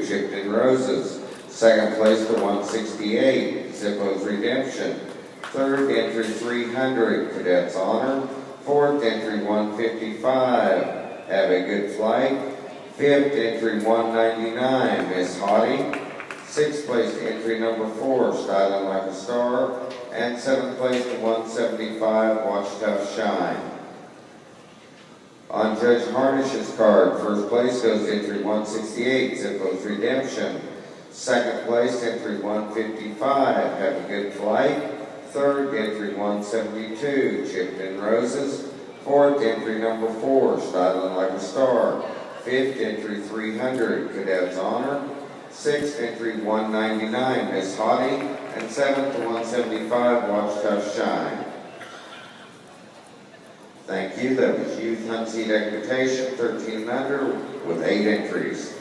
Chipped in Roses. Second place to 168, Zippo's Redemption. Third entry 300, Cadet's Honor. Fourth entry 155, Have a Good Flight. Fifth entry 199, Miss Hottie. Sixth place to entry number 4, Styling Like a Star. And seventh place to 175, Watch Tough Shine. On Judge Harnish's card, first place goes to entry 168, Zippo's Redemption. Second place, entry 155, Have a Good Flight. Third, entry 172, Chipped in Roses. Fourth, entry number 4, Styling Like a Star. Fifth, entry 300, Cadet's Honor. Sixth, entry 199, Miss Hottie. And seventh to 175, Watch Tough Shine. Thank you. That was Youth Hunt Seat Equitation, 13 and under, with 8 entries.